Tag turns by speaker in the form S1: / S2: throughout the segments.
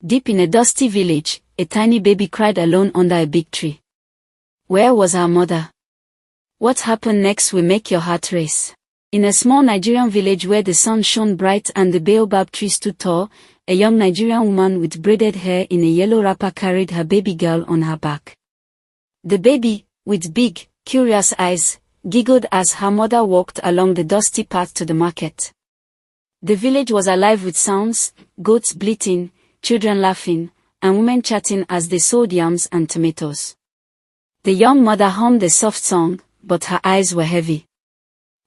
S1: Deep in a dusty village, a tiny baby cried alone under a big tree. Where was her mother? What happened next will make your heart race. In a small Nigerian village where the sun shone bright and the baobab tree stood tall, a young Nigerian woman with braided hair in a yellow wrapper carried her baby girl on her back. The baby, with big, curious eyes, giggled as her mother walked along the dusty path to the market. The village was alive with sounds, goats bleating, children laughing, and women chatting as they sold yams and tomatoes. The young mother hummed a soft song, but her eyes were heavy.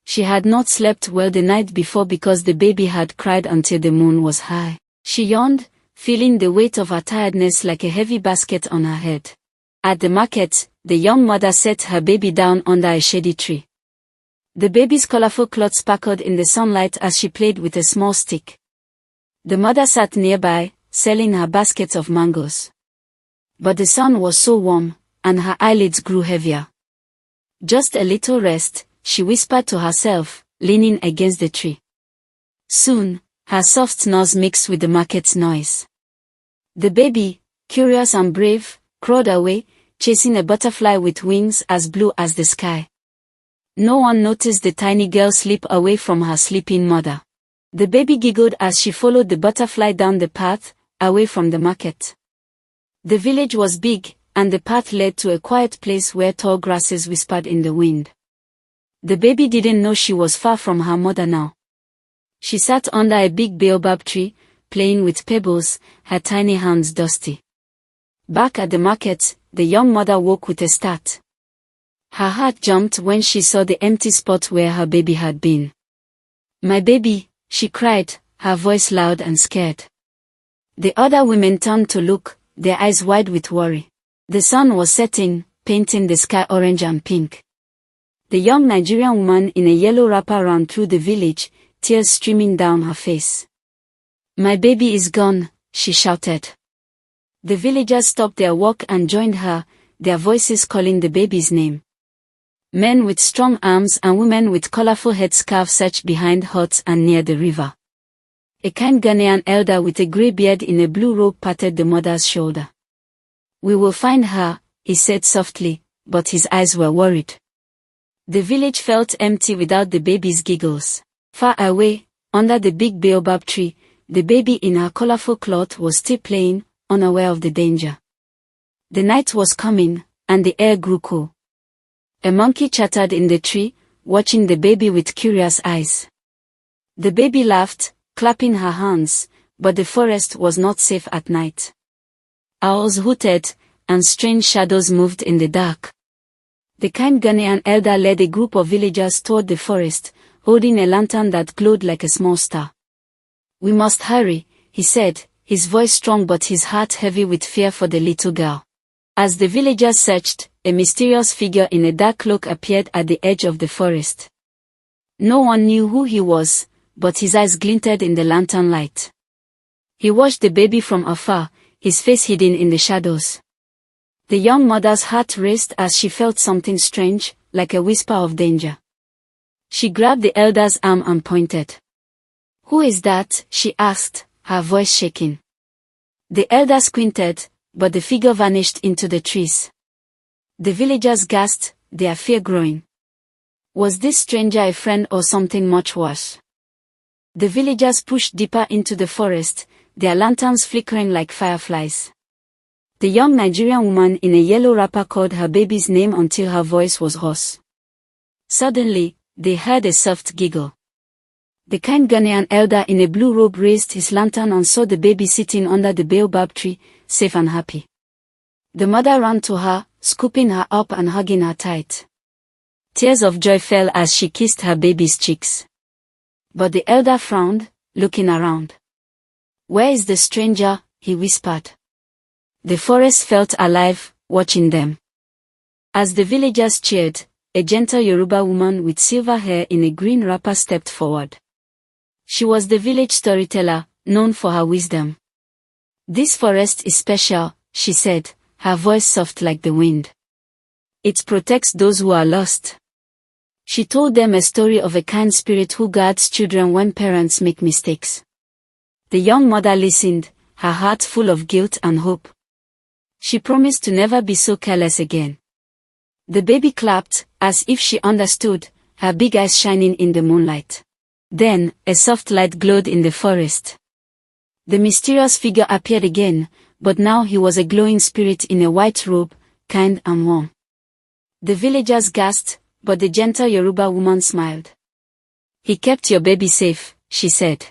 S1: She had not slept well the night before because the baby had cried until the moon was high. She yawned, feeling the weight of her tiredness like a heavy basket on her head. At the market, the young mother set her baby down under a shady tree. The baby's colorful clothes sparkled in the sunlight as she played with a small stick. The mother sat nearby, selling her baskets of mangoes. But the sun was so warm, and her eyelids grew heavier. Just a little rest, she whispered to herself, leaning against the tree. Soon, her soft snores mixed with the market's noise. The baby, curious and brave, crawled away, chasing a butterfly with wings as blue as the sky. No one noticed the tiny girl slip away from her sleeping mother. The baby giggled as she followed the butterfly down the path, away from the market. The village was big, and the path led to a quiet place where tall grasses whispered in the wind. The baby didn't know she was far from her mother now. She sat under a big baobab tree, playing with pebbles, her tiny hands dusty. Back at the market, the young mother woke with a start. Her heart jumped when she saw the empty spot where her baby had been. "My baby," she cried, her voice loud and scared. The other women turned to look, their eyes wide with worry. The sun was setting, painting the sky orange and pink. The young Nigerian woman in a yellow wrapper ran through the village, tears streaming down her face. "My baby is gone," she shouted. The villagers stopped their work and joined her, their voices calling the baby's name. Men with strong arms and women with colorful headscarves searched behind huts and near the river. A kind Ghanaian elder with a grey beard in a blue robe patted the mother's shoulder. "We will find her," he said softly, but his eyes were worried. The village felt empty without the baby's giggles. Far away, under the big baobab tree, the baby in her colorful cloth was still playing, unaware of the danger. The night was coming, and the air grew cool. A monkey chattered in the tree, watching the baby with curious eyes. The baby laughed, clapping her hands, but the forest was not safe at night. Owls hooted, and strange shadows moved in the dark. The kind Ghanaian elder led a group of villagers toward the forest, holding a lantern that glowed like a small star. "We must hurry," he said, his voice strong but his heart heavy with fear for the little girl. As the villagers searched, a mysterious figure in a dark cloak appeared at the edge of the forest. No one knew who he was, but his eyes glinted in the lantern light. He watched the baby from afar, his face hidden in the shadows. The young mother's heart raced as she felt something strange, like a whisper of danger. She grabbed the elder's arm and pointed. "Who is that?" she asked, her voice shaking. The elder squinted, but the figure vanished into the trees. The villagers gasped, their fear growing. Was this stranger a friend or something much worse? The villagers pushed deeper into the forest, their lanterns flickering like fireflies. The young Nigerian woman in a yellow wrapper called her baby's name until her voice was hoarse. Suddenly, they heard a soft giggle. The kind Ghanaian elder in a blue robe raised his lantern and saw the baby sitting under the baobab tree, safe and happy. The mother ran to her, scooping her up and hugging her tight. Tears of joy fell as she kissed her baby's cheeks. But the elder frowned, looking around. "Where is the stranger?" he whispered. The forest felt alive, watching them. As the villagers cheered, a gentle Yoruba woman with silver hair in a green wrapper stepped forward. She was the village storyteller, known for her wisdom. "This forest is special," she said, her voice soft like the wind. "It protects those who are lost." She told them a story of a kind spirit who guards children when parents make mistakes. The young mother listened, her heart full of guilt and hope. She promised to never be so careless again. The baby clapped, as if she understood, her big eyes shining in the moonlight. Then, a soft light glowed in the forest. The mysterious figure appeared again, but now he was a glowing spirit in a white robe, kind and warm. The villagers gasped, but the gentle Yoruba woman smiled. "He kept your baby safe," she said.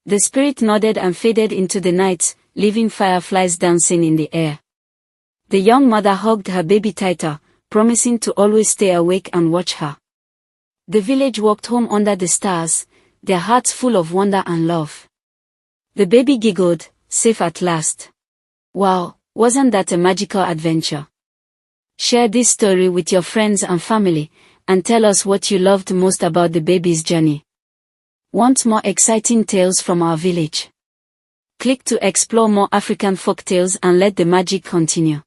S1: The spirit nodded and faded into the night, leaving fireflies dancing in the air. The young mother hugged her baby tighter, promising to always stay awake and watch her. The village walked home under the stars, their hearts full of wonder and love. The baby giggled, safe at last. Wow, wasn't that a magical adventure? Share this story with your friends and family, and tell us what you loved most about the baby's journey. Want more exciting tales from our village? Click to explore more African folktales and let the magic continue.